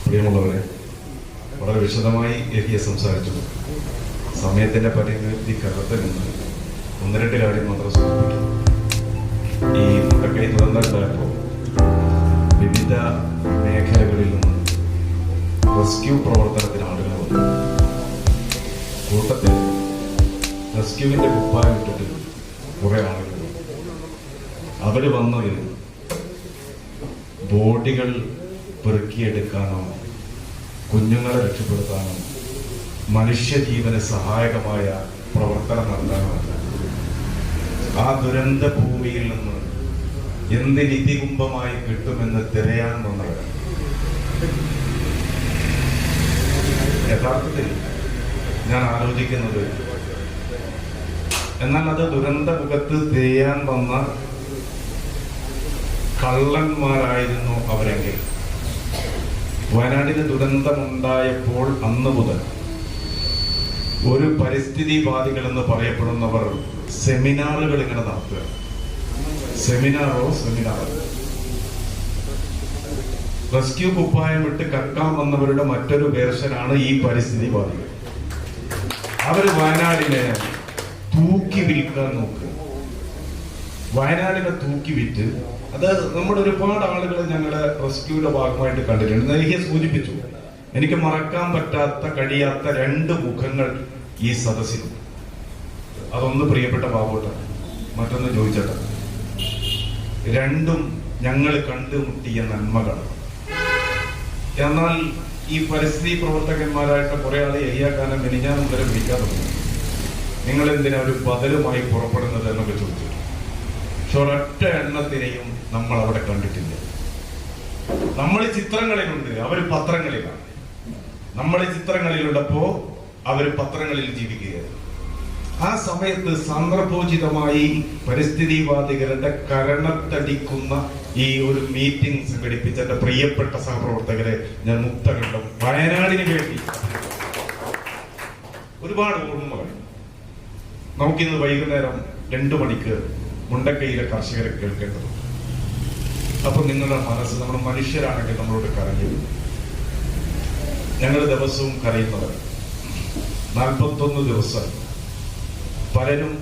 പ്രിയമുള്ളവരെ, വളരെ വിശദമായി എഴുതിയ സംസാരിച്ചു. സമയത്തിന്റെ പരിമിതിക്കകത്ത് നിന്ന് ഒന്ന് രണ്ട് കാര്യം മാത്രം സൂചിപ്പിക്കും. ഈ മുണ്ടക്കൈ ദുരന്തമുണ്ടായപ്പോൾ വിവിധ മേഖലകളിൽ നിന്ന് റെസ്ക്യൂ പ്രവർത്തനത്തിന് ആളുകൾ വന്നു. കൂട്ടത്തിൽ റെസ്ക്യൂവിന്റെ കുപ്പായം ഇട്ടിട്ട് കുറെ ആളുകൾ അവര് വന്നതിൽ ബോഡികൾ പെറുക്കിയെടുക്കാനോ കുഞ്ഞുങ്ങളെ രക്ഷപ്പെടുത്താനോ മനുഷ്യജീവന് സഹായകമായ പ്രവർത്തനം നടത്താനോ അല്ല. ആ ദുരന്ത ഭൂമിയിൽ നിന്ന് എന്ത് നിധികുംഭമായി കിട്ടുമെന്ന് തിരയാൻ വന്നവരാണ്. യഥാർത്ഥത്തിൽ ഞാൻ ആലോചിക്കുന്നത്, എന്നാൽ അത് ദുരന്ത മുഖത്ത് തിരയാൻ വന്ന കള്ളന്മാരായിരുന്നു അവരെങ്കിൽ വയനാട്ടിന് ദുരന്തമുണ്ടായപ്പോൾ അന്ന് മുതൽ ഒരു പരിസ്ഥിതിവാദികൾ എന്ന് പറയപ്പെടുന്നവർ സെമിനാറുകൾ ഇങ്ങനെ നടത്തുക. സെമിനാറോ റെസ്ക്യൂ കുപ്പായം വിട്ട് കക്കാൻ വന്നവരുടെ മറ്റൊരു വേർഷനാണ് ഈ പരിസ്ഥിതിവാദികൾ. അവര് വയനാടിനെ തൂക്കി വിൽക്കാൻ നോക്കുക. വയനാടിനെ തൂക്കി വിറ്റ്, അത് നമ്മുടെ ഒരുപാട് ആളുകൾ ഞങ്ങളുടെ റെസ്ക്യൂയുടെ ഭാഗമായിട്ട് കണ്ടിട്ടുണ്ട്. എനിക്ക് സൂചിപ്പിച്ചു, എനിക്ക് മറക്കാൻ പറ്റാത്ത കഴിയാത്ത രണ്ട് മുഖങ്ങൾ ഈ സദസ്സിൽ. അതൊന്ന് പ്രിയപ്പെട്ട ബാബുട്ടാണ്, മറ്റൊന്ന് ജോയിച്ചേട്ട. രണ്ടും ഞങ്ങൾ കണ്ടുമുട്ടിയ നന്മകളാണ്. എന്നാൽ ഈ പരിസ്ഥിതി പ്രവർത്തകന്മാരായിട്ട് കുറെ ആളെ എയ്യാക്കാനും മെനിഞ്ഞാൻ വരെ വിളിക്കാൻ തുടങ്ങി. നിങ്ങൾ എന്തിനാ ഒരു ബദലുമായി പുറപ്പെടുന്നത് എന്നൊക്കെ ചോദിച്ചു. പക്ഷെ ഒരൊറ്റ എണ്ണത്തിനെയും നമ്മൾ അവിടെ കണ്ടിട്ടില്ല. നമ്മൾ ചിത്രങ്ങളിലുണ്ട്, അവർ പത്രങ്ങളിലാണ്. നമ്മൾ ചിത്രങ്ങളിലുള്ളപ്പോ അവർ പത്രങ്ങളിൽ ജീവിക്കുകയാണ്. ആ സമയത്ത് സന്ദർഭോചിതമായി പരിസ്ഥിതിവാദികളുടെ കരണത്തടിക്കുന്ന ഈ ഒരു മീറ്റിംഗ് സംഘടിപ്പിച്ച എന്റെ പ്രിയപ്പെട്ട സഹപ്രവർത്തകരെ ഞാൻ മുക്തകണ്ഠം വയനാടിന് വേണ്ടി ഒരുപാട് ഓർമ്മകൾ. നമുക്കിന്ന് വൈകുന്നേരം 2 മണിക്ക് മുണ്ടക്കൈയിലെ കർഷകരെ കേൾക്കേണ്ടതുണ്ട്. അപ്പൊ നിങ്ങളുടെ മനസ്സ്, നമ്മൾ മനുഷ്യരാണെങ്കിൽ നമ്മളോട് കരഞ്ഞു. ഞങ്ങൾ ദിവസവും കരയുന്നവർ. 41 ദിവസം പലരും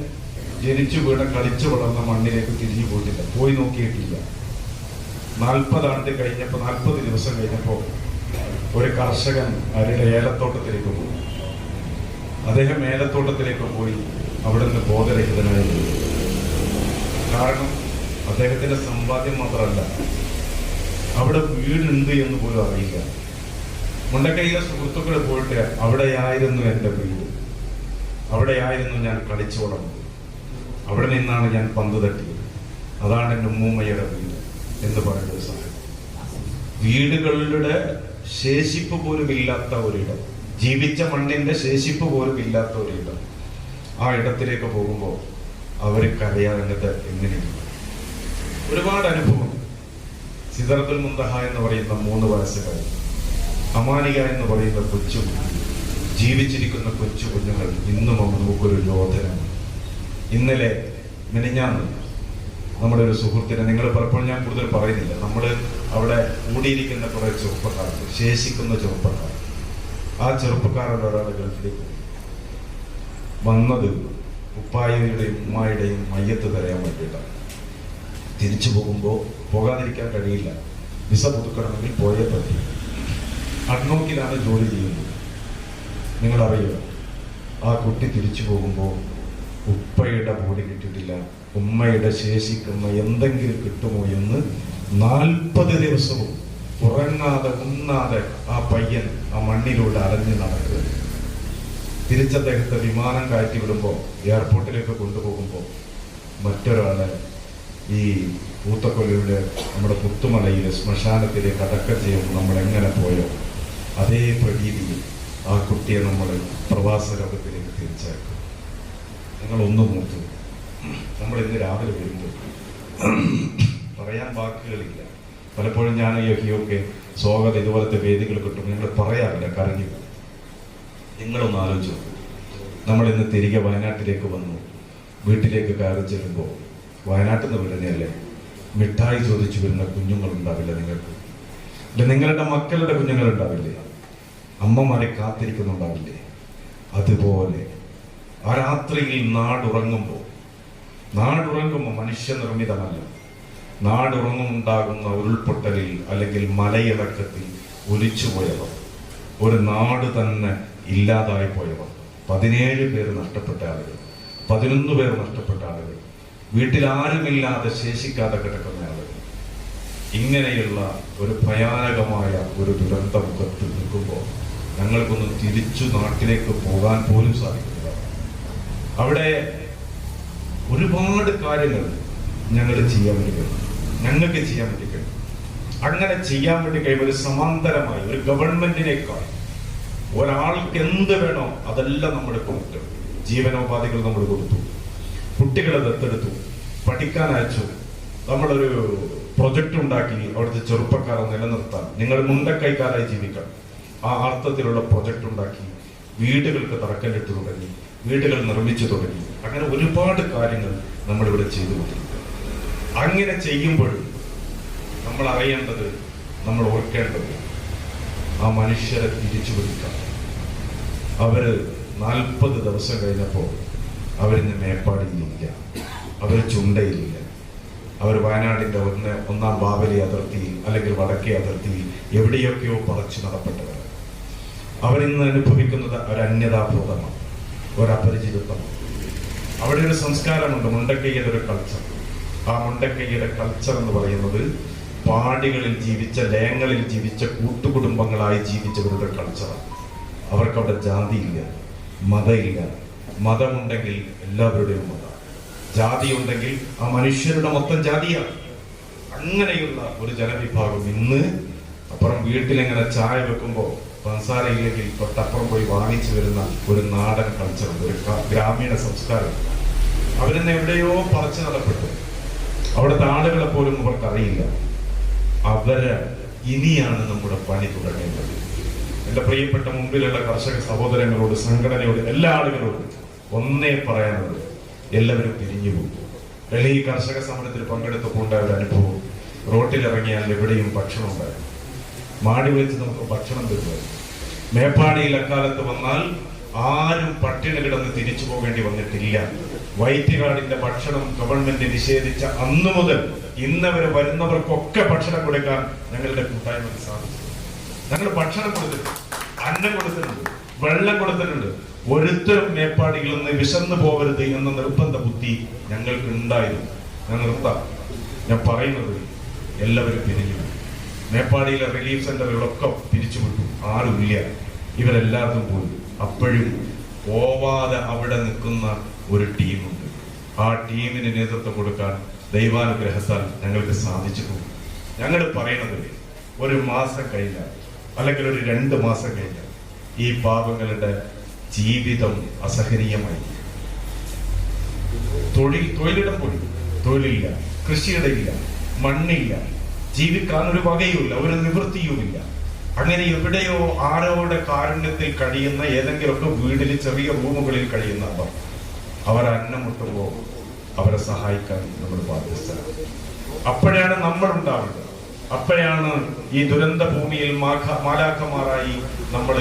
ജനിച്ചു വീണ കളിച്ചു വളർന്ന മണ്ണിലേക്ക് തിരിഞ്ഞു പോയിട്ടില്ല, പോയി നോക്കിയിട്ടില്ല. 40 ആണ്ട് കഴിഞ്ഞപ്പോ, 40 ദിവസം കഴിഞ്ഞപ്പോ ഒരു കർഷകൻ അവരുടെ ഏലത്തോട്ടത്തിലേക്ക് പോയി. അദ്ദേഹം ഏലത്തോട്ടത്തിലേക്ക് പോയി അവിടെ നിന്ന് ബോധരഹിതനായി. കാരണം അദ്ദേഹത്തിന്റെ സമ്പാദ്യം മാത്രമല്ല, അവിടെ വീടുണ്ട് എന്ന് പോലും അറിയില്ല. മുണ്ടക്കൈയിലെ സുഹൃത്തുക്കളെ പോയിട്ട് അവിടെയായിരുന്നു എൻ്റെ വീട്, അവിടെയായിരുന്നു ഞാൻ കളിച്ചു വളർന്നത്, അവിടെ നിന്നാണ് ഞാൻ പന്ത് തട്ടിയത്, അതാണ് എൻ്റെ ഉമ്മൂമ്മയുടെ വീട് എന്ന് പറയുന്ന സാധനം. വീടുകളുടെ ശേഷിപ്പ് പോലും ഇല്ലാത്ത ഒരിടം, ജീവിച്ച മണ്ണിന്റെ ശേഷിപ്പ് പോലും ഇല്ലാത്ത ഒരിടം, ആ ഇടത്തിലേക്ക് പോകുമ്പോൾ അവർ കരയാറുന്നത് എങ്ങനെയാണ്? ഒരുപാട് അനുഭവം. സിദറത്തുൽ മുന്തഹ എന്ന് പറയുന്ന 3 വയസ്സുകാരൻ, അമാനിക എന്ന് പറയുന്ന കൊച്ചു, ജീവിച്ചിരിക്കുന്ന കൊച്ചു കുഞ്ഞുങ്ങൾ ഇന്നും നമുക്കൊരു രോധനമാണ്. ഇന്നലെ മെനിഞ്ഞാന്ന് നമ്മുടെ ഒരു സുഹൃത്തിനെ, നിങ്ങൾ പലപ്പോഴും ഞാൻ കൂടുതൽ പറയുന്നില്ല, നമ്മൾ അവിടെ കൂടിയിരിക്കുന്ന കുറെ ചെറുപ്പക്കാർ, ശേഷിക്കുന്ന ചെറുപ്പക്കാർ, ആ ചെറുപ്പക്കാരുടെ ഒരാൾ ഗൾഫിലേക്ക് വന്നത് ഉപ്പായയുടെയും ഉമ്മായുടെയും മയ്യത്ത് തരയാൻ വേണ്ടിയിട്ടാണ്. തിരിച്ചു പോകുമ്പോൾ പോകാതിരിക്കാൻ കഴിയില്ല, വിസ പുതുക്കണമെങ്കിൽ പോയേ പറ്റി. അഡ്നോക്കിലാണ് ജോലി ചെയ്യുന്നത്. നിങ്ങളറിയുക, ആ കുട്ടി തിരിച്ചു പോകുമ്പോൾ ഉപ്പയുടെ ബോഡി കിട്ടിയിട്ടില്ല, ഉമ്മയുടെ ശേഷിക്കുന്ന എന്തെങ്കിലും കിട്ടുമോ എന്ന് 40 ദിവസവും ഉറങ്ങാതെ ഉണ്ണാതെ ആ പയ്യൻ ആ മണ്ണിലൂടെ അലഞ്ഞു നടക്കുക. തിരിച്ചദ്ദേഹത്തെ വിമാനം കയറ്റി വിടുമ്പോൾ, എയർപോർട്ടിലേക്ക് കൊണ്ടുപോകുമ്പോൾ മറ്റൊരാളെ ഈ പൂത്തക്കൊല്ലിയുടെ നമ്മുടെ പുത്തുമലയിലെ ശ്മശാനത്തിലേക്ക് അടക്കം ചെയ്യുമ്പോൾ നമ്മൾ എങ്ങനെ പോയോ അതേ പ്രതീതിയിൽ ആ കുട്ടിയെ നമ്മൾ പ്രവാസ ലോകത്തിലേക്ക് തിരിച്ചയക്കും. നിങ്ങളൊന്ന് നോക്കൂ, നമ്മൾ ഇന്ന് രാവിലെ വരുമ്പോൾ പറയാൻ വാക്കുകളില്ല. പലപ്പോഴും ഞാൻ യൊക്കെ സ്വാഗതം ഇതുപോലത്തെ വേദികൾ കിട്ടും, ഞങ്ങൾ പറയാറില്ല, കരഞ്ഞു. നിങ്ങളൊന്ന് ആലോചിച്ചു, നമ്മൾ ഇന്ന് തിരികെ വയനാട്ടിലേക്ക് വന്നു. വീട്ടിലേക്ക് കയറി ചെല്ലുമ്പോൾ വയനാട്ടിൽ നിന്ന് വരുന്നതല്ലേ, മിഠായി ചോദിച്ചു വരുന്ന കുഞ്ഞുങ്ങളുണ്ടാവില്ല നിങ്ങൾക്ക്? നിങ്ങളുടെ മക്കളുടെ കുഞ്ഞുങ്ങളുണ്ടാവില്ലേ? അമ്മമാരെ കാത്തിരിക്കുന്നുണ്ടാവില്ലേ? അതുപോലെ ആ രാത്രിയിൽ നാടുറങ്ങുമ്പോൾ മനുഷ്യനിർമ്മിതമല്ല, നാടുറങ്ങുമുണ്ടാകുന്ന ഉരുൾപൊട്ടലിൽ അല്ലെങ്കിൽ മലയിറക്കത്തിൽ ഒലിച്ചുപോയവർ, ഒരു നാട് തന്നെ ഇല്ലാതായി പോയവർ, 17 പേര് നഷ്ടപ്പെട്ട ആളുകൾ, 11 പേർ നഷ്ടപ്പെട്ട ആളുകൾ, വീട്ടിൽ ആരുമില്ലാതെ ശേഷിക്കാതെ കിടക്കുന്ന ആളുകൾ, ഇങ്ങനെയുള്ള ഒരു ഭയാനകമായ ഒരു ദുരന്ത മുഖത്ത് നിൽക്കുമ്പോൾ ഞങ്ങൾക്കൊന്നും തിരിച്ചു നാട്ടിലേക്ക് പോകാൻ പോലും സാധിക്കുന്നില്ല. അവിടെ ഒരുപാട് കാര്യങ്ങൾ ഞങ്ങൾക്ക് ചെയ്യാൻ വേണ്ടി കഴിയും. അങ്ങനെ ചെയ്യാൻ വേണ്ടി കഴിയും ഒരു സമാന്തരമായി ഒരു ഗവൺമെന്റിനേക്കാൾ ഒരാൾക്ക് എന്ത് വേണോ അതെല്ലാം നമ്മൾ കൊടുത്തു. ജീവനോപാധികൾ നമ്മൾ കൊടുത്തു, കുട്ടികളെ ദത്തെടുത്തു, പഠിക്കാൻ അയച്ചു, നമ്മളൊരു പ്രൊജക്ട് ഉണ്ടാക്കി അവിടുത്തെ ചെറുപ്പക്കാരെ നിലനിർത്താൻ, നിങ്ങൾ മുണ്ടക്കൈക്കാരായി ജീവിക്കണം, ആ അർത്ഥത്തിലുള്ള പ്രൊജക്ട് ഉണ്ടാക്കി, വീടുകൾക്ക് തറക്കല്ലിട്ട് തുടങ്ങി, വീടുകൾ നിർമ്മിച്ചു തുടങ്ങി. അങ്ങനെ ഒരുപാട് കാര്യങ്ങൾ നമ്മളിവിടെ ചെയ്തുകൊണ്ടിരിക്കുക. അങ്ങനെ ചെയ്യുമ്പോൾ നമ്മൾ അറിയേണ്ടത്, നമ്മൾ ഓർക്കേണ്ടത്, ആ മനുഷ്യരെ തിരിച്ചു പിടിക്കാം. അവര് 40 ദിവസം കഴിഞ്ഞപ്പോൾ അവരിന്ന് മേപ്പാടിയിലില്ല, അവർ ചുണ്ടയിലില്ല, അവർ വയനാടിന്റെ ഒന്നാം ബാവലി അതിർത്തിയിൽ അല്ലെങ്കിൽ വടക്കേ അതിർത്തിയിൽ എവിടെയൊക്കെയോ പറിച്ചു നടപ്പെട്ടവർ. അവരിന്ന് അനുഭവിക്കുന്നത് ഒരു അന്യതാബോധമാണ്, ഒരു അപരിചിതത്വമാണ്. അവിടെ ഒരു സംസ്കാരമുണ്ട്, മുണ്ടക്കൈയുടെ ഒരു കൾച്ചർ. ആ മുണ്ടക്കൈയുടെ കൾച്ചർ എന്ന് പറയുന്നത് പാടികളിൽ ജീവിച്ച, ലയങ്ങളിൽ ജീവിച്ച, കൂട്ടുകുടുംബങ്ങളായി ജീവിച്ചവരുടെ കൾച്ചറാണ്. അവർക്കവിടെ ജാതിയില്ല, മതമില്ല. മതമുണ്ടെങ്കിൽ എല്ലാവരുടെയും മതം, ജാതി ഉണ്ടെങ്കിൽ ആ മനുഷ്യരുടെ മൊത്തം ജാതിയാണ്. അങ്ങനെയുള്ള ഒരു ജനവിഭാഗം ഇന്ന് അപ്പുറം വീട്ടിലെങ്ങനെ ചായ വെക്കുമ്പോൾ പഞ്ചസാര ഇല്ലെങ്കിൽ തൊട്ടപ്പുറം പോയി വാങ്ങിച്ചു വരുന്ന ഒരു നാടൻ കൾച്ചറുണ്ട്, ഒരു ഗ്രാമീണ സംസ്കാരം. അവരെന്നെ എവിടെയോ പറിച്ചു നടപ്പെട്ടു. അവിടുത്തെ ആളുകളെ പോലും അവർക്കറിയില്ല. അവര് ഇനിയാണ് നമ്മുടെ പണി തുടങ്ങേണ്ടത്. എന്റെ പ്രിയപ്പെട്ട മുമ്പിലുള്ള കർഷക സഹോദരങ്ങളോട്, സംഘടനയോട്, എല്ലാ ആളുകളോടും ഒന്നേ പറയാനുള്ളത്, എല്ലാവരും പിരിഞ്ഞു പോകും. ഡൽഹി കർഷക സമരത്തിൽ പങ്കെടുത്തപ്പോൾ ഉണ്ടായ ഒരു അനുഭവം, റോട്ടിലിറങ്ങിയാൽ എവിടെയും ഭക്ഷണം ഉണ്ടായിരുന്നു, മാടി വെച്ച് നമുക്ക് ഭക്ഷണം തരുമായിരുന്നു. മേപ്പാടിയിൽ അക്കാലത്ത് വന്നാൽ ആരും പട്ടിണി കിടന്ന് തിരിച്ചു പോകേണ്ടി വന്നിട്ടില്ല. വൈറ്റ് കാർഡിന്റെ ഭക്ഷണം ഗവൺമെന്റ് നിഷേധിച്ച അന്നു മുതൽ ഇന്നവരെ വരുന്നവർക്കൊക്കെ ഭക്ഷണം കൊടുക്കാൻ ഞങ്ങളുടെ കൂട്ടായ്മക്ക് സാധിച്ചു. ഞങ്ങൾ ഭക്ഷണം കൊടുത്തിട്ടുണ്ട്, അന്നം കൊടുത്തിട്ടുണ്ട്, വെള്ളം കൊടുത്തിട്ടുണ്ട്. ഒരുത്തരും മേപ്പാടിയിൽ നിന്ന് വിശന്നു പോകരുത് എന്ന നിർബന്ധ ബുദ്ധി ഞങ്ങൾക്ക് ഉണ്ടായിരുന്നു. ഞാൻ നിർത്താം. ഞാൻ പറയുന്നത്, എല്ലാവരും പിരിഞ്ഞു. മേപ്പാടിയിലെ റിലീഫ് സെന്ററുകളൊക്കെ പിരിച്ചുവിട്ടു, ആരുമില്ല, ഇവരെല്ലാവരും പോയി. അപ്പോഴും പോവാതെ അവിടെ നിൽക്കുന്ന ഒരു ടീമുണ്ട്. ആ ടീമിന് നേതൃത്വം കൊടുക്കാൻ ദൈവാനുഗ്രഹത്താൽ ഞങ്ങൾക്ക് സാധിച്ചിട്ടുണ്ട്. ഞങ്ങൾ പറയുന്നത്, ഒരു മാസം കഴിഞ്ഞാൽ അല്ലെങ്കിൽ ഒരു 2 മാസം കഴിഞ്ഞാൽ ഈ പാവങ്ങളുടെ ജീവിതം അസഹനീയമായി. തൊഴിലിടം പോയി, തൊഴിലില്ല, കൃഷിയിടയില്ല, മണ്ണില്ല, ജീവിക്കാൻ ഒരു വകയുമില്ല, ഒരു നിവൃത്തിയുമില്ല. അങ്ങനെ എവിടെയോ ആരോടെ കാരുണ്യത്തിൽ കഴിയുന്ന ഏതെങ്കിലുമൊക്കെ വീട്ടിൽ ചെറിയ റൂമുകളിൽ കഴിയുന്ന അവർ അന്നം മുട്ടുമ്പോൾ അവരെ സഹായിക്കാൻ നമ്മൾ ബാധ്യസ്ഥരാണ്. അപ്പോഴാണ് നമ്മൾ ഉണ്ടാവുന്നത്. അപ്പോഴാണ് ഈ ദുരന്ത ഭൂമിയിൽ മാലാഖമാരായി നമ്മൾ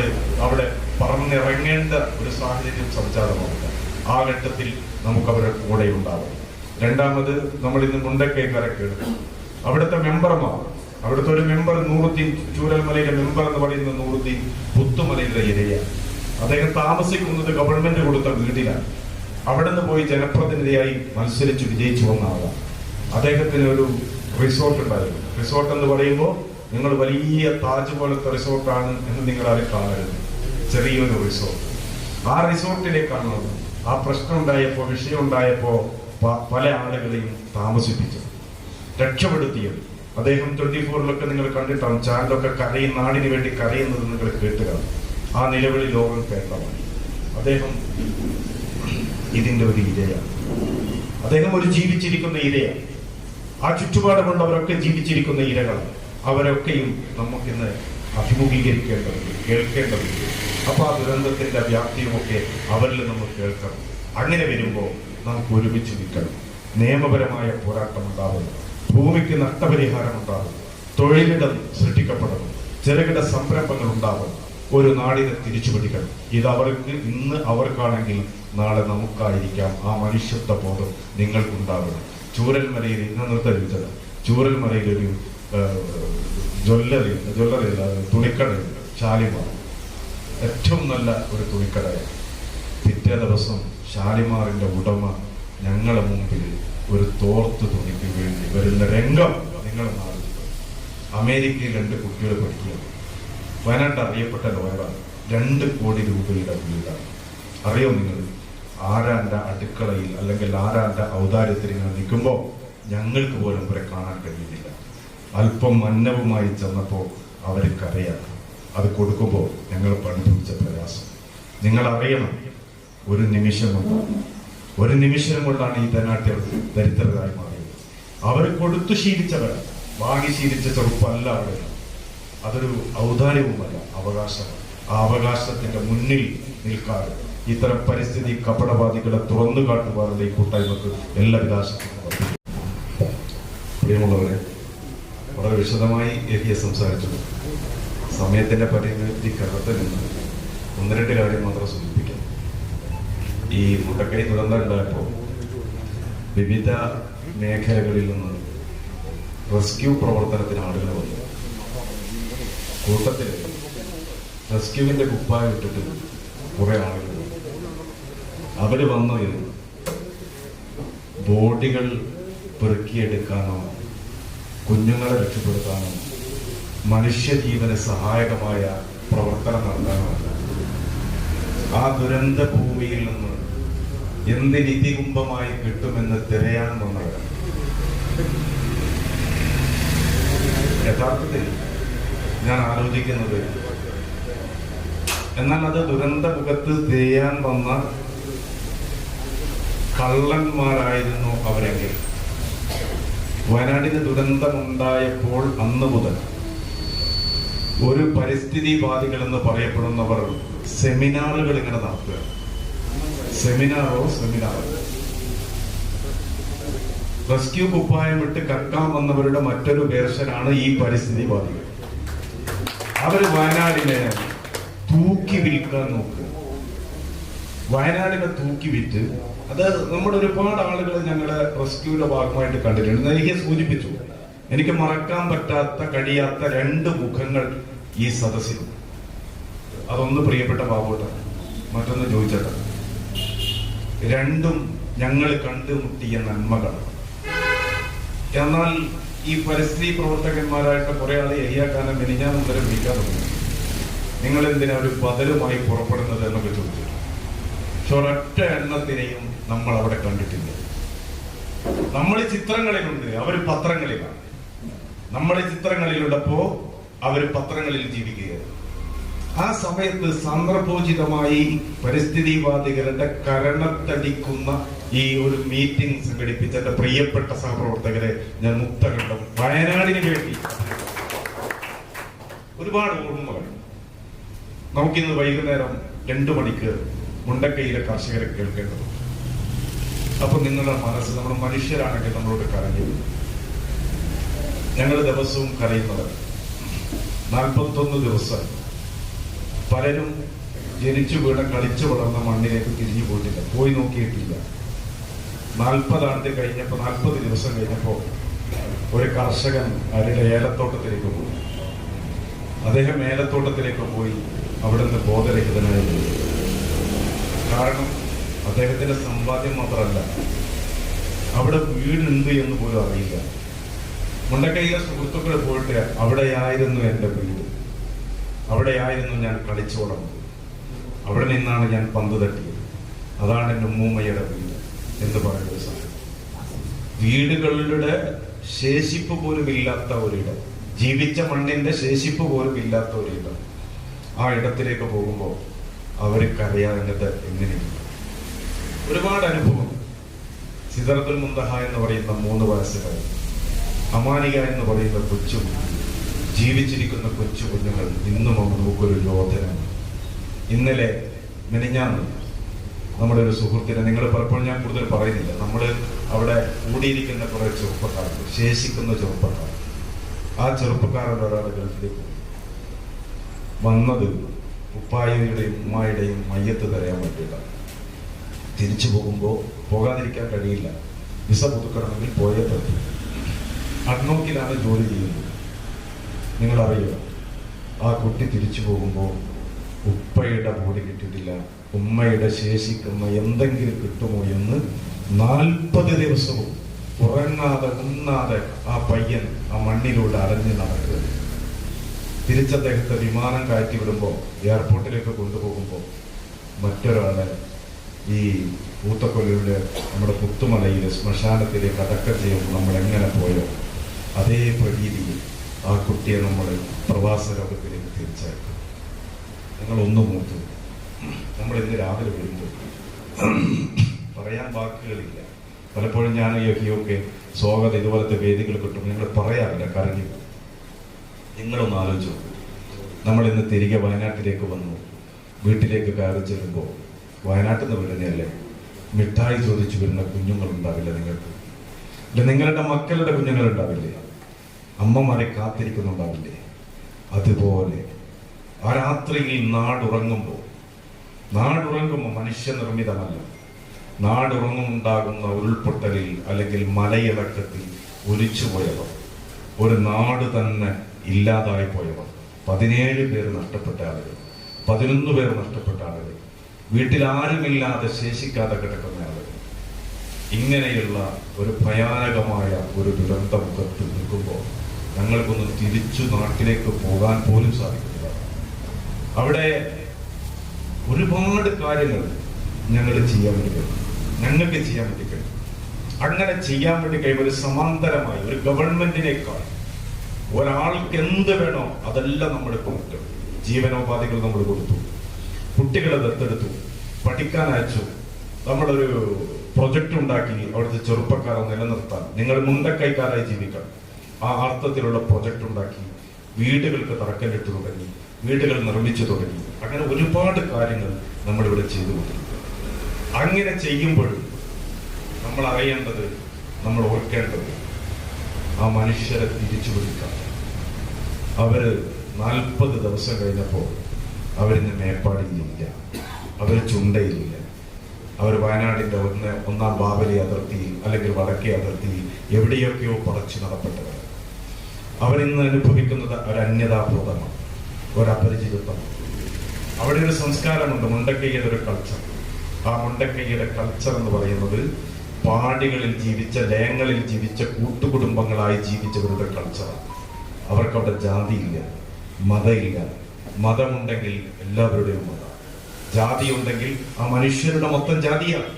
അവിടെ പറന്നിറങ്ങേണ്ട ഒരു സാഹചര്യം സംജാതമാവുക. ആ ഘട്ടത്തിൽ നമുക്ക് അവരുടെ കൂടെ ഉണ്ടാവും. രണ്ടാമത്, നമ്മൾ ഇന്ന് മുണ്ടക്കൈക്കാരൊക്കെ എടുക്കും, അവിടുത്തെ മെമ്പർമാർ. അവിടുത്തെ ഒരു മെമ്പർ നൂറുദ്ദീൻ, ചൂരൽമലയിലെ മെമ്പർ എന്ന് പറയുന്ന നൂറുദ്ദീൻ പുത്തുമലയിലെ ഇരയാണ്. അദ്ദേഹം താമസിക്കുന്നത് ഗവൺമെന്റ് കൊടുത്ത വീട്ടിലാണ്. അവിടെ നിന്ന് പോയി ജനപ്രതിനിധിയായി മത്സരിച്ച് വിജയിച്ചു വന്ന ആളാണ്. അദ്ദേഹത്തിന് ഒരു റിസോർട്ട് ഉണ്ടായിരുന്നു. റിസോർട്ട് എന്ന് പറയുമ്പോൾ നിങ്ങൾ വലിയ താജ് പോലത്തെ റിസോർട്ടാണ് എന്ന് നിങ്ങൾ ആരും കാണരുത്. ചെറിയൊരു റിസോർട്ട്. ആ റിസോർട്ടിലേക്കാണ് ആ പ്രശ്നം ഉണ്ടായപ്പോ, വിഷയം ഉണ്ടായപ്പോ പല ആളുകളെയും താമസിപ്പിച്ചത്, രക്ഷപ്പെടുത്തിയത്. അദ്ദേഹം 24-ലൊക്കെ നിങ്ങൾ കണ്ടിട്ടാണ്, ചാനലൊക്കെ കരയും, നാടിന് വേണ്ടി കരയുന്നത് നിങ്ങൾ കേട്ടുകയാണ്. ആ നിലവിളി ലോകം കേട്ടതാണ്. അദ്ദേഹം ഇതിന്റെ ഒരു ഇരയാണ്. അദ്ദേഹം ഒരു ജീവിച്ചിരിക്കുന്ന ഇരയാണ്. ആ ചുറ്റുപാടുമുള്ളവരൊക്കെ ജീവിച്ചിരിക്കുന്ന ഇരകളാണ്. അവരൊക്കെയും നമുക്കിന്ന് അഭിമുഖീകരിക്കേണ്ടതുണ്ട്, കേൾക്കേണ്ടതുണ്ട്. അപ്പൊ ആ ദുരന്തത്തിന്റെ വ്യാപ്തിയുമൊക്കെ അവരിൽ നമ്മൾ കേൾക്കണം. അങ്ങനെ വരുമ്പോൾ നമുക്ക് ഒരുമിച്ച് നിൽക്കണം. നിയമപരമായ പോരാട്ടം ഉണ്ടാവും, ഭൂമിക്ക് നഷ്ടപരിഹാരം ഉണ്ടാവും, തൊഴിലിടം സൃഷ്ടിക്കപ്പെടണം, ചെറുകിട സംരംഭങ്ങൾ ഉണ്ടാവണം, ഒരു നാടിനെ തിരിച്ചു പിടിക്കണം. ഇതവർക്ക് ഇന്ന് അവർക്കാണെങ്കിൽ നാളെ നമുക്കായിരിക്കാം. ആ മനുഷ്യത്വ ബോധം നിങ്ങൾക്കുണ്ടാവണം. ചൂരൽമലയിൽ ഇന്ന് നിർത്തലിച്ചത് ചൂരൽമലയിൽ ഒരു ജ്വല്ലറി തുണിക്കടയുണ്ട്, ഷാലിമാർ. ഏറ്റവും നല്ല ഒരു തുണിക്കടയാണ്. പിറ്റേ ദിവസം ഷാലിമാറിന്റെ ഉടമ ഞങ്ങളെ മുമ്പിൽ ഒരു തോർത്ത് തുണിക്ക് വേണ്ടി വരുന്ന രംഗം നിങ്ങൾ നാളെ. അമേരിക്കയിൽ 2 കുട്ടികൾ പഠിക്കുക. വയനാട്ടിൽ അറിയപ്പെട്ട ലോയറാണ്. 2 കോടി രൂപയുടെ വീടാണ്. അറിയോ നിങ്ങൾ? ആരാന്റെ അടുക്കളയിൽ അല്ലെങ്കിൽ ആരാന്റെ ഔദാര്യത്തിൽ ഇങ്ങനെ നിൽക്കുമ്പോൾ ഞങ്ങൾക്ക് പോലും ഇവരെ കാണാൻ കഴിയുന്നില്ല. അല്പം മന്നവുമായി ചെന്നപ്പോൾ അവർക്കറിയാം. അത് കൊടുക്കുമ്പോൾ ഞങ്ങൾ അനുഭവിച്ച പ്രയാസം നിങ്ങൾ അറിയണം. ഒരു നിമിഷം കൊണ്ടാണ് ഈ ധനാട്യർ ദരിദ്രരായി മാറിയത്. അവർ കൊടുത്തു ശീലിച്ചവരാണ്, വാങ്ങി ശീലിച്ച ചെറുപ്പമല്ല അവിടെ. അതൊരു ഔദാര്യവുമല്ല, അവകാശമാണ്. ആ അവകാശത്തിന്റെ മുന്നിൽ നിൽക്കാതെ ഇത്തരം പരിസ്ഥിതി കപടവാദികളെ തുറന്നു കാട്ടുവാനുള്ള ഈ കൂട്ടായ്മക്ക് എല്ലാവിധ ആശംസകളും. പ്രിയമുള്ളവരെ, വളരെ വിശദമായി എത്തിയെ സംസാരിച്ചു. സമയത്തിന്റെ പരിമിതിക്കകത്ത് നിന്ന് 1-2 കാര്യം മാത്രം സൂചിപ്പിക്കാം. ഈ മുണ്ടക്കൈ ദുരന്തം ഉണ്ടായപ്പോൾ വിവിധ മേഖലകളിൽ നിന്ന് റെസ്ക്യൂ പ്രവർത്തനത്തിന് ആളുകൾ വന്നു. കൂട്ടത്തിൽ റെസ്ക്യൂവിന്റെ കുപ്പായം ഇട്ടിട്ട് കുറെ ആളുകൾ അവര് വന്നു. ബോഡികൾ പെറുക്കിയെടുക്കാനോ കുഞ്ഞുങ്ങളെ രക്ഷപ്പെടുത്താനോ മനുഷ്യജീവന് സഹായകമായ പ്രവർത്തനം നടത്താനോ അല്ല. ആ ദുരന്ത ഭൂമിയിൽ നിന്ന് എന്ത് നിധികുംഭമായി കിട്ടുമെന്ന് തിരയാൻ വന്നവരാണ്. യഥാർത്ഥത്തിൽ ഞാൻ ആലോചിക്കുന്നത്, എന്നാൽ അത് ദുരന്ത മുഖത്ത് തിരയാൻ വന്ന കള്ളന്മാരായിരുന്നു അവരെങ്കിൽ വയനാടിന് ദുരന്തമുണ്ടായപ്പോൾ അന്ന് മുതൽ ഒരു പരിസ്ഥിതിവാദികൾ എന്ന് പറയപ്പെടുന്നവർ സെമിനാറുകൾ ഇങ്ങനെ നടത്തുക. സെമിനാറോ റെസ്ക്യൂ കുപ്പായം വിട്ട് കക്കാൻ വന്നവരുടെ മറ്റൊരു വേർഷനാണ് ഈ പരിസ്ഥിതിവാദികൾ. അവര് വയനാടിനെ തൂക്കി വിൽക്കാൻ നോക്കുക. വയനാടിനെ തൂക്കി വിറ്റ് അത് നമ്മുടെ ഒരുപാട് ആളുകൾ ഞങ്ങളുടെ റെസ്ക്യൂയുടെ ഭാഗമായിട്ട് കണ്ടിട്ടുണ്ട്. എനിക്ക് സൂചിപ്പിച്ചു, എനിക്ക് മറക്കാൻ പറ്റാത്ത കഴിയാത്ത 2 മുഖങ്ങൾ ഈ സദസ്സിൽ. അതൊന്ന് പ്രിയപ്പെട്ട ബാബുട്ടാണ്, മറ്റൊന്ന് ചോദിച്ചേട്ടാണ്. രണ്ടും ഞങ്ങൾ കണ്ടുമുട്ടിയ നന്മകളാണ്. എന്നാൽ ഈ പരിസ്ഥിതി പ്രവർത്തകന്മാരായിട്ട് കുറെ ആളെ എയ്യാക്കാനും ഞാൻ മുതലേ വിളിക്കാൻ തുടങ്ങി. നിങ്ങൾ എന്തിനാ ഒരു ബദലുമായി പുറപ്പെടുന്നത് എന്നൊക്കെ ചോദിച്ചു. പക്ഷെ ഒരൊറ്റ എണ്ണത്തിനെയും നമ്മൾ അവിടെ കണ്ടിട്ടില്ല. നമ്മൾ ചിത്രങ്ങളിലുണ്ട്, അവർ പത്രങ്ങളിലാണ്. നമ്മൾ ചിത്രങ്ങളിലുള്ളപ്പോ അവർ പത്രങ്ങളിൽ ജീവിക്കുകയാണ്. ആ സമയത്ത് സന്ദർഭോചിതമായി പരിസ്ഥിതിവാദികളുടെ കരണത്തടിക്കുന്ന ഈ ഒരു മീറ്റിംഗ് സംഘടിപ്പിച്ച എന്റെ പ്രിയപ്പെട്ട സഹപ്രവർത്തകരെ ഞാൻ മുക്തകണ്ഠം വയനാടിന് വേണ്ടി ഒരുപാട് ഓർമ്മകൾ. നമുക്കിന്ന് വൈകുന്നേരം 2 മണിക്ക് മുണ്ടക്കൈയിലെ കർഷകരെ കേൾക്കേണ്ടത്. അപ്പൊ നിങ്ങളുടെ മനസ്സ്, നമ്മൾ മനുഷ്യരാണെങ്കിൽ നമ്മളോട് കരഞ്ഞു. ഞങ്ങൾ ദിവസവും കരയുന്നത് 41 ദിവസം പലരും ജനിച്ചു വീണ കളിച്ചു വളർന്ന മണ്ണിലേക്ക് തിരിഞ്ഞു പോയിട്ടില്ല, പോയി നോക്കിയിട്ടില്ല. 40 ആണ്ട് കഴിഞ്ഞപ്പോ 40 ദിവസം കഴിഞ്ഞപ്പോ ഒരു കർഷകൻ അവരുടെ ഏലത്തോട്ടത്തിലേക്ക് പോയി. അദ്ദേഹം ഏലത്തോട്ടത്തിലേക്ക് പോയി അവിടുന്ന് ബോധരഹിതനായി. കാരണം അദ്ദേഹത്തിന്റെ സമ്പാദ്യം മാത്രമല്ല, അവിടെ വീടുണ്ട് എന്ന് പോലും അറിയില്ല. മുണ്ടക്കൈയിലെ സുഹൃത്തുക്കൾ പോയിട്ട് അവിടെയായിരുന്നു എൻ്റെ വീട്, അവിടെയായിരുന്നു ഞാൻ കളിച്ചു വളർന്നത്, അവിടെ നിന്നാണ് ഞാൻ പന്ത് തട്ടിയത്, അതാണ് എൻ്റെ ഉമ്മൂമ്മയുടെ വീട് എന്ന് പറയുന്ന സാധനം. വീടുകളുടെ ശേഷിപ്പ് പോലും ഇല്ലാത്ത ഒരിടം, ജീവിച്ച മണ്ണിന്റെ ശേഷിപ്പ് പോലും ഇല്ലാത്ത ഒരിടം, ആ ഇടത്തിലേക്ക് പോകുമ്പോൾ അവർക്കറിയാവുന്നത് എങ്ങനെയാണ്. ഒരുപാട് അനുഭവം. സിദറത്തുൽ മുന്തഹ എന്ന് പറയുന്ന 3 വയസ്സുകാരൻ, അമാനിക എന്ന് പറയുന്ന കൊച്ചു, ജീവിച്ചിരിക്കുന്ന കൊച്ചു കുഞ്ഞുങ്ങൾ ഇന്നും നമുക്കൊരു യോധനാണ്. ഇന്നലെ മെനിഞ്ഞാന്ന് നമ്മുടെ ഒരു സുഹൃത്തിനെ, നിങ്ങൾ പലപ്പോഴും ഞാൻ കൂടുതൽ പറയുന്നില്ല, നമ്മൾ അവിടെ കൂടിയിരിക്കുന്ന കുറെ ചെറുപ്പക്കാർ, ശേഷിക്കുന്ന ചെറുപ്പക്കാർ, ആ ചെറുപ്പക്കാരൻ ഒരാൾ ഗൾഫിലേക്ക് പോയി. വന്നത് ഉപ്പായയുടെയും ഉമ്മായുടെയും മയ്യത്ത് തരാൻ വേണ്ടിയിട്ടാണ്. തിരിച്ചു പോകുമ്പോൾ പോകാതിരിക്കാൻ കഴിയില്ല, വിസ പുതുക്കണമെങ്കിൽ പോയേ പറ്റും. അഡ്നോക്കിലാണ് ജോലി ചെയ്യുന്നത്. നിങ്ങളറിയോ, ആ കുട്ടി തിരിച്ചു പോകുമ്പോൾ ഉപ്പയുടെ ബോഡി കിട്ടിയിട്ടില്ല, ഉമ്മയുടെ ശേഷിക്കുന്ന എന്തെങ്കിലും കിട്ടുമോ എന്ന് 40 ദിവസവും ഉറങ്ങാതെ ഉണ്ണാതെ ആ പയ്യൻ ആ മണ്ണിലൂടെ അലഞ്ഞ് നടക്കുക. തിരിച്ചദ്ദേഹത്തെ വിമാനം കയറ്റി വിടുമ്പോൾ, എയർപോർട്ടിലേക്ക് കൊണ്ടുപോകുമ്പോൾ മറ്റൊരാളെ ഈ ഊത്തക്കൊല്ലിയുടെ നമ്മുടെ പുത്തുമലയിലെ ശ്മശാനത്തിലേക്ക് അടക്കം ചെയ്യുമ്പോൾ നമ്മൾ എങ്ങനെ പോയോ അതേ പ്രതീതിയിൽ ആ കുട്ടിയെ നമ്മൾ പ്രവാസ ലോകത്തിലേക്ക് തിരിച്ചയക്കും. നിങ്ങളൊന്നും ഓർത്തു, നമ്മൾ ഇന്ന് രാവിലെ വരുമ്പോൾ പറയാൻ വാക്കുകളില്ല. പലപ്പോഴും ഞാൻ ഒക്കെ സ്വാഗതം ഇതുപോലത്തെ വേദികൾ കിട്ടും, നിങ്ങൾ പറയാറില്ല, കരഞ്ഞു. നിങ്ങളൊന്ന് ആലോചിച്ചു, നമ്മൾ ഇന്ന് തിരികെ വയനാട്ടിലേക്ക് വന്നു. വീട്ടിലേക്ക് കയറി ചെല്ലുമ്പോൾ വയനാട്ടിൽ നിന്ന് വരുന്നതല്ലേ, മിഠായി ചോദിച്ചു വരുന്ന കുഞ്ഞുങ്ങളുണ്ടാവില്ല നിങ്ങൾക്ക്? ഇല്ല, നിങ്ങളുടെ മക്കളുടെ കുഞ്ഞുങ്ങളുണ്ടാവില്ലേ? അമ്മമാരെ കാത്തിരിക്കുന്നുണ്ടാവില്ലേ? അതുപോലെ ആ രാത്രിയിൽ നാടുറങ്ങുമ്പോൾ മനുഷ്യനിർമ്മിതമല്ല, നാടുറങ്ങുമുണ്ടാകുന്ന ഉരുൾപൊട്ടലിൽ അല്ലെങ്കിൽ മലയിളക്കത്തിൽ ഒലിച്ചുപോയവർ, ഒരു നാട് തന്നെ ഇല്ലാതായി പോയവർ, 17 പേർ നഷ്ടപ്പെട്ട ആളുകൾ, 11 പേർ നഷ്ടപ്പെട്ട ആളുകൾ, വീട്ടിൽ ആരുമില്ലാതെ ശേഷിക്കാതെ കിടക്കുന്ന ആളുകൾ, ഇങ്ങനെയുള്ള ഒരു ഭയാനകമായ ഒരു ദുരന്ത മുഖത്ത് നിൽക്കുമ്പോൾ ഞങ്ങൾക്കൊന്ന് തിരിച്ചു നാട്ടിലേക്ക് പോകാൻ പോലും സാധിക്കുന്നില്ല. അവിടെ ഒരുപാട് കാര്യങ്ങൾ ഞങ്ങൾക്ക് ചെയ്യാൻ വേണ്ടി കഴിയും. അങ്ങനെ ചെയ്യാൻ വേണ്ടി കഴിയും ഒരു സമാന്തരമായി ഒരു ഗവൺമെന്റിനേക്കാൾ ഒരാൾക്ക് എന്ത് വേണോ അതെല്ലാം നമ്മൾ കൊടുത്തു. ജീവനോപാധികൾ നമ്മൾ കൊടുത്തു, കുട്ടികളെ ദത്തെടുത്തു, പഠിക്കാൻ അയച്ചു, നമ്മളൊരു പ്രൊജക്ട് ഉണ്ടാക്കി അവിടുത്തെ ചെറുപ്പക്കാരെ നിലനിർത്താൻ, നിങ്ങൾ മുണ്ടക്കൈക്കാരായി ജീവിക്കണം, ആ അർത്ഥത്തിലുള്ള പ്രൊജക്ട് ഉണ്ടാക്കി, വീടുകൾക്ക് തറക്കല്ലിട്ട് തുടങ്ങി, വീടുകൾ നിർമ്മിച്ചു തുടങ്ങി. അങ്ങനെ ഒരുപാട് കാര്യങ്ങൾ നമ്മളിവിടെ ചെയ്തുകൊണ്ടിരിക്കും. അങ്ങനെ ചെയ്യുമ്പോഴും നമ്മൾ അറിയേണ്ടത്, നമ്മൾ ഓർക്കേണ്ടത്, ആ മനുഷ്യരെ തിരിച്ചു പിടിക്കാം. അവര് 40 ദിവസം കഴിഞ്ഞപ്പോൾ അവരിന്ന് മേപ്പാടിയിലില്ല, അവർ ചുണ്ടയിലില്ല, അവർ വയനാടിന്റെ ഒന്നാം ബാബലി അതിർത്തിയിൽ അല്ലെങ്കിൽ വടക്കേ അതിർത്തിയിൽ എവിടെയൊക്കെയോ പറിച്ചു നടപ്പെട്ടവർ. അവരിന്ന് അനുഭവിക്കുന്നത് ഒരു അന്യതാബോധമാണ്, ഒരു അപരിചിതത്വം. അവിടെ ഒരു സംസ്കാരമുണ്ട്, മുണ്ടക്കൈയുടെ ഒരു കൾച്ചർ. ആ മുണ്ടക്കൈയുടെ കൾച്ചർ എന്ന് പറയുന്നത് പാടികളിൽ ജീവിച്ച, ലയങ്ങളിൽ ജീവിച്ച, കൂട്ടുകുടുംബങ്ങളായി ജീവിച്ചവരുടെ കൾച്ചറാണ്. അവർക്കവിടെ ജാതിയില്ല, മതമില്ല. മതമുണ്ടെങ്കിൽ എല്ലാവരുടെയും മതം, ജാതി ഉണ്ടെങ്കിൽ ആ മനുഷ്യരുടെ മൊത്തം ജാതിയാണ്.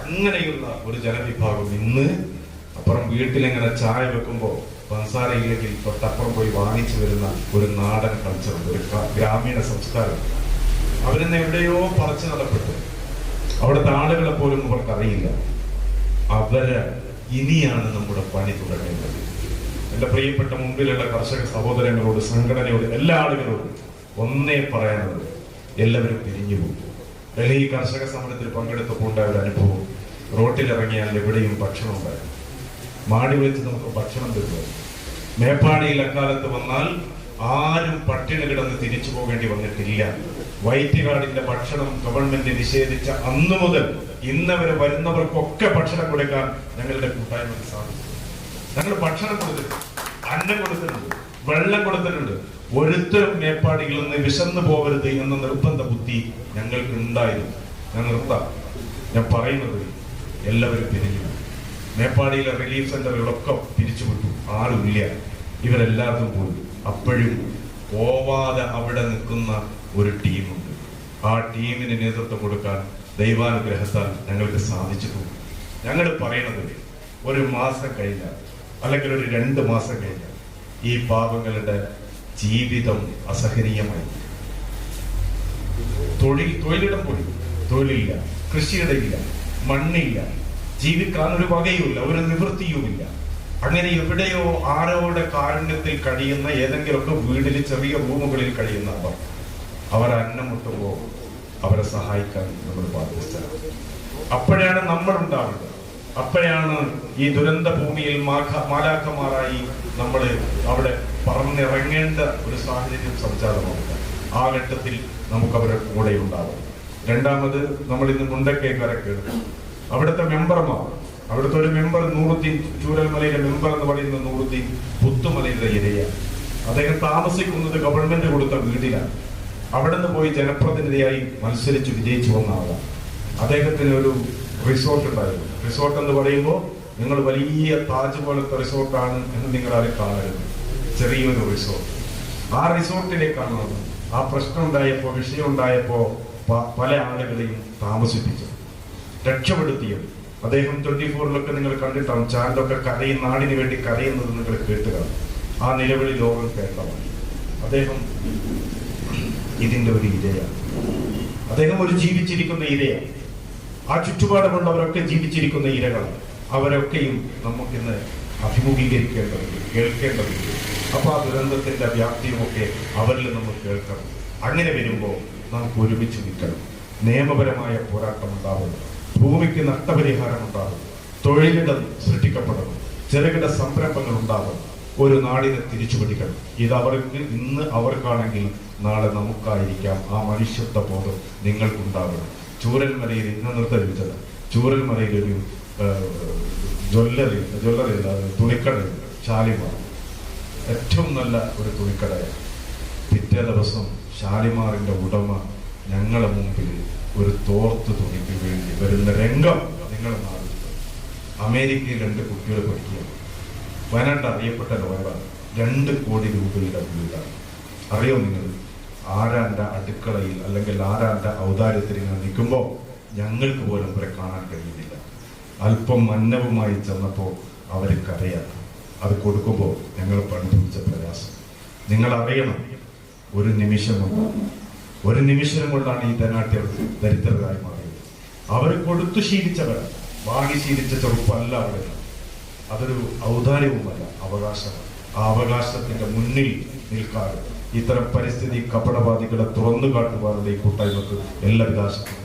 അങ്ങനെയുള്ള ഒരു ജനവിഭാഗം ഇന്ന് അപ്പുറം വീട്ടിലെങ്ങനെ ചായ വെക്കുമ്പോൾ പഞ്ചസാരയില്ലെങ്കിൽ തൊട്ടപ്പുറം പോയി വാങ്ങിച്ചു വരുന്ന ഒരു നാടൻ കൾച്ചർ, ഒരു ഗ്രാമീണ സംസ്കാരം. അവരിന്ന് എവിടെയോ പറിച്ചു നടപ്പെട്ടു. അവിടുത്തെ ആളുകളെ പോലും അവർക്കറിയില്ല. അവര് ഇനിയാണ് നമ്മുടെ പണി തുടങ്ങേണ്ടത്. എന്റെ പ്രിയപ്പെട്ട മുമ്പിലുള്ള കർഷക സഹോദരങ്ങളോട്, സംഘടനയോട്, എല്ലാ ആളുകളോടും ഒന്നേ പറയാനുള്ളത്, എല്ലാവരും പിരിഞ്ഞു പോകും. ഡൽഹി കർഷക സമരത്തിൽ പങ്കെടുത്തപ്പോൾ ഉണ്ടായ ഒരു അനുഭവം, റോട്ടിലിറങ്ങിയാൽ എവിടെയും ഭക്ഷണം ഉണ്ടായിരുന്നു. മാടി വെച്ച് നമുക്ക് ഭക്ഷണം കിട്ടും. മേപ്പാടിയിൽ അക്കാലത്ത് വന്നാൽ ആരും പട്ടിണി കിടന്ന് തിരിച്ചു പോകേണ്ടി വന്നിട്ടില്ല. വൈറ്റികാടിന്റെ ഭക്ഷണം ഗവൺമെന്റ് നിഷേധിച്ച അന്നു മുതൽ ഇന്ന് വരെ വരുന്നവർക്കൊക്കെ ഭക്ഷണം കൊടുക്കാൻ ഞങ്ങളുടെ കൂട്ടായ്മക്ക് സാധിച്ചു. ഞങ്ങൾ ഭക്ഷണം കൊടുത്തിട്ടുണ്ട്, അന്നം കൊടുത്തിട്ടുണ്ട്, വെള്ളം കൊടുത്തിട്ടുണ്ട്. ഒരുത്തരും മേപ്പാടിയിൽ നിന്ന് വിശന്നു പോകരുത് എന്ന നിർബന്ധ ബുദ്ധി ഞങ്ങൾക്ക് ഉണ്ടായിരുന്നു. ഞാൻ നിർത്താം. ഞാൻ പറയുന്നത്, എല്ലാവരും പിരിഞ്ഞു. മേപ്പാടിയിലെ റിലീഫ് സെന്ററുകളൊക്കെ പിരിച്ചുവിട്ടു, ആരുമില്ല. ഇവരെല്ലാവരും പോയി. അപ്പോഴും പോവാതെ അവിടെ നിൽക്കുന്ന ഒരു ടീമുണ്ട്. ആ ടീമിന് നേതൃത്വം കൊടുക്കാൻ ദൈവാനുഗ്രഹത്താൽ ഞങ്ങൾക്ക് സാധിച്ചിട്ടുണ്ട്. ഞങ്ങൾ പറയുന്നത്, ഒരു മാസം കഴിഞ്ഞാൽ അല്ലെങ്കിൽ ഒരു 2 മാസം കഴിഞ്ഞാൽ ഈ പാവങ്ങളുടെ ജീവിതം അസഹനീയമായി. തൊഴിലിടം പോയി, തൊഴിലില്ല, കൃഷിയിടയില്ല, മണ്ണില്ല, ജീവിക്കാൻ ഒരു വകയുമില്ല, ഒരു നിവൃത്തിയുമില്ല. അങ്ങനെ എവിടെയോ ആരോടെ കാരുണ്യത്തിൽ കഴിയുന്ന ഏതെങ്കിലുമൊക്കെ വീട്ടിൽ ചെറിയ റൂമുകളിൽ കഴിയുന്ന അവർ അന്നം മുട്ടുമ്പോൾ അവരെ സഹായിക്കാൻ നമ്മൾ ബാധ്യസ്ഥരാണ്. അപ്പോഴാണ് നമ്മൾ ഉണ്ടാവുന്നത്. അപ്പോഴാണ് ഈ ദുരന്ത ഭൂമിയിൽ മാലാഖമാരായി നമ്മൾ അവിടെ പറന്നിറങ്ങേണ്ട ഒരു സാഹചര്യം സംജാതമാവുക. ആ ഘട്ടത്തിൽ നമുക്ക് അവരുടെ കൂടെ ഉണ്ടാവും. രണ്ടാമത്, നമ്മൾ ഇന്ന് മുണ്ടക്കേക്കരക്ക് അവിടുത്തെ മെമ്പർമാർ, അവിടുത്തെ ഒരു മെമ്പർ നൂറുദ്ദീൻ, ചൂരൽമലയിലെ മെമ്പർ എന്ന് പറയുന്ന നൂറുദ്ദീൻ പുത്തുമലയുടെ ഇരയാണ്. അദ്ദേഹം താമസിക്കുന്നത് ഗവൺമെന്റ് കൊടുത്ത വീട്ടിലാണ്. അവിടെ നിന്ന് പോയി ജനപ്രതിനിധിയായി മത്സരിച്ച് വിജയിച്ചു വന്ന ആളാണ്. അദ്ദേഹത്തിന് ഒരു റിസോർട്ട് ഉണ്ടായിരുന്നു. റിസോർട്ട് എന്ന് പറയുമ്പോൾ നിങ്ങൾ വലിയ താജ് പോലത്തെ റിസോർട്ടാണ് എന്ന് നിങ്ങൾ ആരും കാണരുത്. ചെറിയൊരു റിസോർട്ട്. ആ റിസോർട്ടിലേക്കാണ് ആ പ്രശ്നം ഉണ്ടായപ്പോ, വിഷയം ഉണ്ടായപ്പോ പല ആളുകളെയും താമസിപ്പിച്ചു, രക്ഷപ്പെടുത്തിയത്. അദ്ദേഹം 24-ലൊക്കെ നിങ്ങൾ കണ്ടിട്ടാണ്, ചാനലൊക്കെ കരയും, നാടിന് വേണ്ടി കരയുന്നത് നിങ്ങൾ കേട്ടുക. ആ നിലവിളി ലോകം കേട്ടതാണ്. അദ്ദേഹം ഇതിന്റെ ഒരു ഇരയാണ്. അദ്ദേഹം ഒരു ജീവിച്ചിരിക്കുന്ന ഇരയാണ്. ആ ചുറ്റുപാടുമുള്ളവരൊക്കെ ജീവിച്ചിരിക്കുന്ന ഇരകളാണ്. അവരൊക്കെയും നമുക്കിന്ന് അഭിമുഖീകരിക്കേണ്ടതുണ്ട്, കേൾക്കേണ്ടതുണ്ട്. അപ്പൊ ആ ദുരന്തത്തിന്റെ വ്യാപ്തിയുമൊക്കെ അവരിൽ നമ്മൾ കേൾക്കണം. അങ്ങനെ വരുമ്പോൾ നമുക്ക് ഒരുമിച്ച് നിൽക്കണം. നിയമപരമായ പോരാട്ടം ഉണ്ടാവും, ഭൂമിക്ക് നഷ്ടപരിഹാരം ഉണ്ടാകും, തൊഴിലിടം സൃഷ്ടിക്കപ്പെടണം, ചെറുകിട സംരംഭങ്ങൾ ഉണ്ടാകും, ഒരു നാടിനെ തിരിച്ചു പിടിക്കണം. ഇത് അവർക്ക് ഇന്ന് അവർക്കാണെങ്കിൽ നാളെ നമുക്കായിരിക്കാം. ആ മനുഷ്യത്വ ബോധം നിങ്ങൾക്കുണ്ടാകണം. ചൂരൽമലയിൽ ഇന്ന് നിർത്തലിച്ചത്, ചൂരൽമലയിൽ ഒരു ജ്വല്ലറി തുണിക്കടയുണ്ട്, ഷാലിമാർ. ഏറ്റവും നല്ല ഒരു തുണിക്കടയാണ്. പിറ്റേ ദിവസം ഷാലിമാറിന്റെ ഉടമ ഞങ്ങളെ മുമ്പിൽ ഒരു തോർത്ത് തുണിക്ക് വേണ്ടി വരുന്ന രംഗം നിങ്ങൾ നാട്ടിൽ. അമേരിക്കയിൽ 2 കുട്ടികൾ പഠിക്കുക. വയനാട്ടിൽ അറിയപ്പെട്ട ലോയറാണ്. 2 കോടി രൂപയുടെ വീടാണ്. അറിയോ നിങ്ങൾ? ആരാന്റെ അടുക്കളയിൽ അല്ലെങ്കിൽ ആരാന്റെ ഔദാര്യത്തിൽ ഇങ്ങനെ നിൽക്കുമ്പോൾ ഞങ്ങൾക്ക് പോലും അവരെ കാണാൻ കഴിയുന്നില്ല. അല്പം മന്നവുമായി ചെന്നപ്പോൾ അവർക്കറിയാം. അത് കൊടുക്കുമ്പോൾ ഞങ്ങൾ പഠിപ്പിച്ച പ്രയാസം നിങ്ങൾ അറിയണം. ഒരു നിമിഷം കൊണ്ടാണ് ഈ ധനാട്യർ ദരിദ്രരായി മാറിയത്. അവർ കൊടുത്തു ശീലിച്ചവരാണ്, വാങ്ങി ശീലിച്ച ചെറുപ്പമല്ല അവിടെ. അതൊരു ഔദാര്യവുമല്ല, അവകാശമാണ്. ആ അവകാശത്തിന്റെ മുന്നിൽ നിൽക്കാതെ ഇത്തരം പരിസ്ഥിതി കപടവാദികളെ തുറന്നു കാട്ടുവാനുള്ള ഈ കൂട്ടായ്മക്ക് എല്ലാവിധ ആശംസകളും.